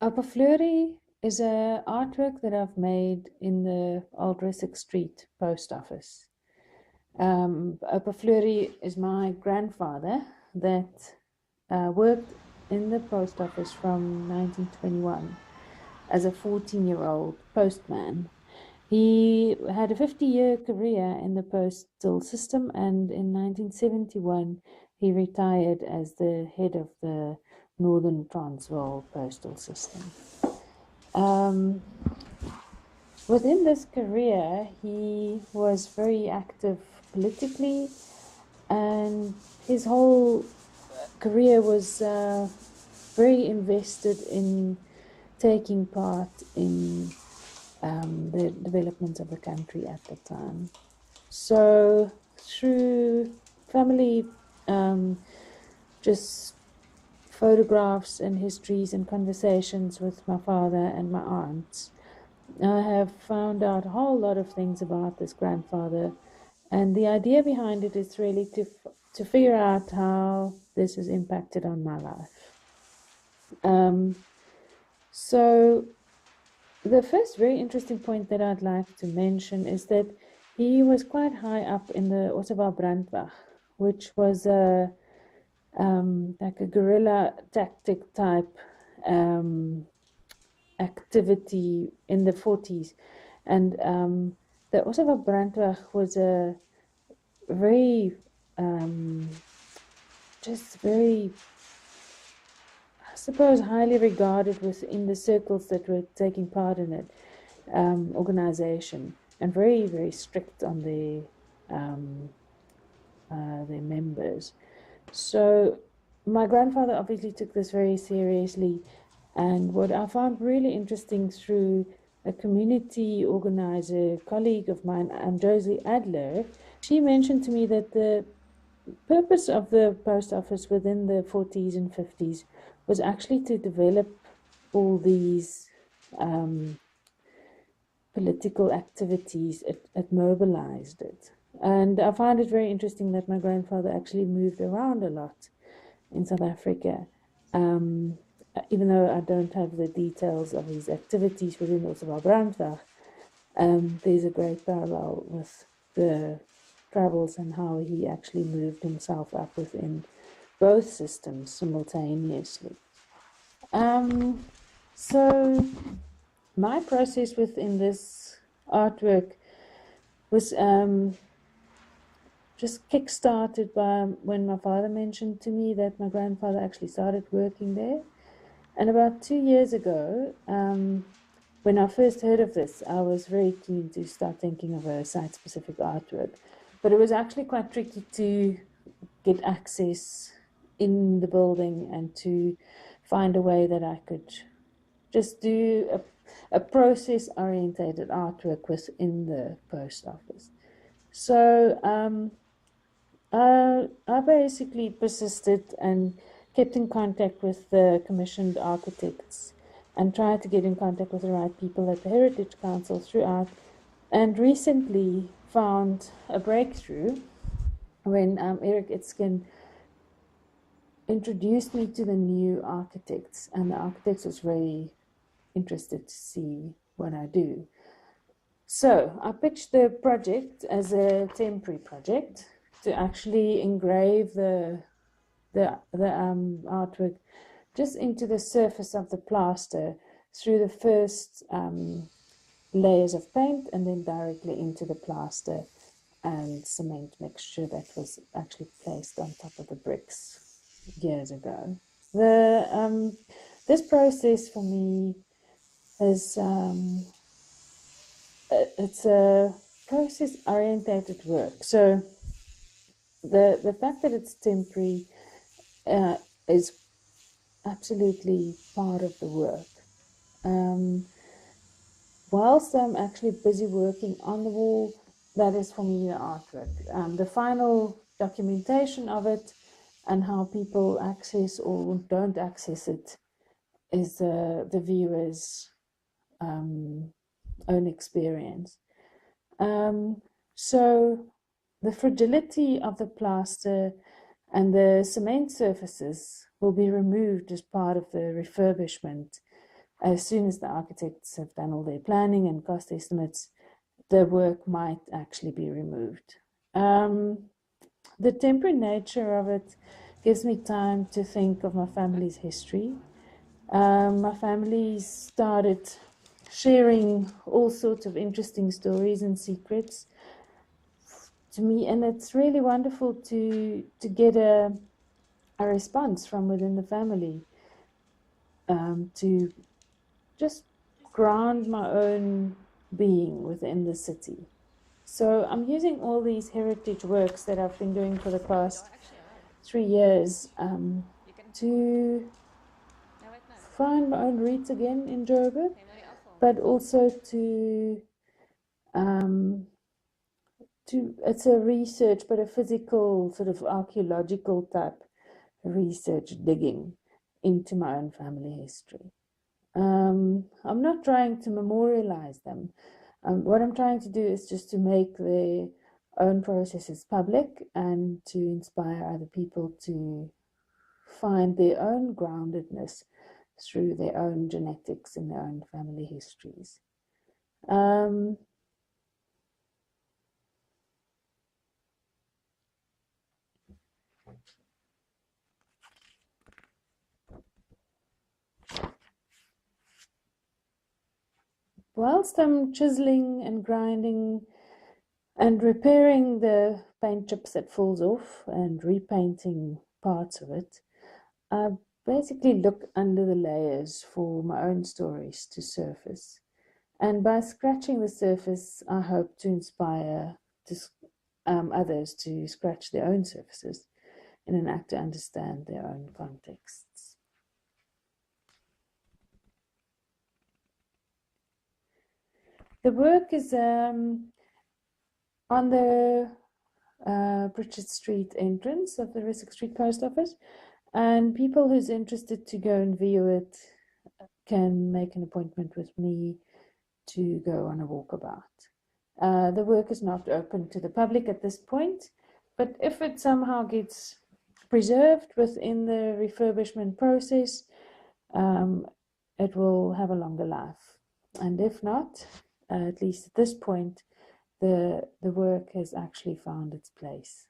OUPA FLORIE is a artwork that I've made in the Old Resick Street post office. OUPA FLORIE is my grandfather that worked in the post office from 1921 as a 14-year-old postman. He had a 50-year career in the postal system, and in 1971 he retired as the head of the Northern Transvaal postal system. Within this career, he was very active politically, and his whole career was very invested in taking part in the development of the country at the time. So through family, just photographs and histories and conversations with my father and my aunts, I have found out a whole lot of things about this grandfather, and the idea behind it is really to figure out how this has impacted on my life. So the first very interesting point that I'd like to mention is that he was quite high up in the OUPA brandwag, which was like a guerrilla tactic type activity in the 40s. And the OUPA brandwag was a very, just very, I suppose, highly regarded within the circles that were taking part in it, organization, and very, very strict on their members. So my grandfather obviously took this very seriously, and what I found really interesting through a community organizer, colleague of mine, Josie Adler, she mentioned to me that the purpose of the post office within the 40s and 50s was actually to develop all these political activities. It mobilized it. And I find it very interesting that my grandfather actually moved around a lot in South Africa. Even though I don't have the details of his activities within the OUPA brandwag, there's a great parallel with the travels and how he actually moved himself up within both systems simultaneously. So my process within this artwork was just kick-started by when my father mentioned to me that my grandfather actually started working there. And about 2 years ago, when I first heard of this, I was very keen to start thinking of a site-specific artwork. But it was actually quite tricky to get access in the building and to find a way that I could just do a process-orientated artwork within the post office. So I basically persisted and kept in contact with the commissioned architects and tried to get in contact with the right people at the Heritage Council throughout, and recently found a breakthrough when Eric Itzken introduced me to the new architects, and the architects was very interested to see what I do. So I pitched the project as a temporary project to actually engrave the artwork just into the surface of the plaster through the first layers of paint, and then directly into the plaster and cement mixture that was actually placed on top of the bricks years ago. This process for me is it's a process-orientated work. So the fact that it's temporary is absolutely part of the work. Whilst I'm actually busy working on the wall, that is for me the artwork. The final documentation of it and how people access or don't access it is the viewer's own experience. So the fragility of the plaster and the cement surfaces will be removed as part of the refurbishment as soon as the architects have done all their planning and cost estimates, the work might actually be removed. The temporary nature of it gives me time to think of my family's history. My family started sharing all sorts of interesting stories and secrets to me, and it's really wonderful to get a response from within the family, to just ground my own being within the city. So I'm using all these heritage works that I've been doing for the past 3 years to find my own roots again in Joburg, but also to it's a research, but a physical sort of archaeological type research digging into my own family history. I'm not trying to memorialize them. What I'm trying to do is just to make their own processes public and to inspire other people to find their own groundedness through their own genetics and their own family histories. Whilst I'm chiseling and grinding and repairing the paint chips that falls off and repainting parts of it, I basically look under the layers for my own stories to surface. And by scratching the surface, I hope to inspire others to scratch their own surfaces in an act to understand their own contexts. The work is on the Pritchard Street entrance of the Resick Street Post Office, and people who's interested to go and view it can make an appointment with me to go on a walkabout. The work is not open to the public at this point, but if it somehow gets preserved within the refurbishment process, it will have a longer life. And if not, at least at this point, the work has actually found its place.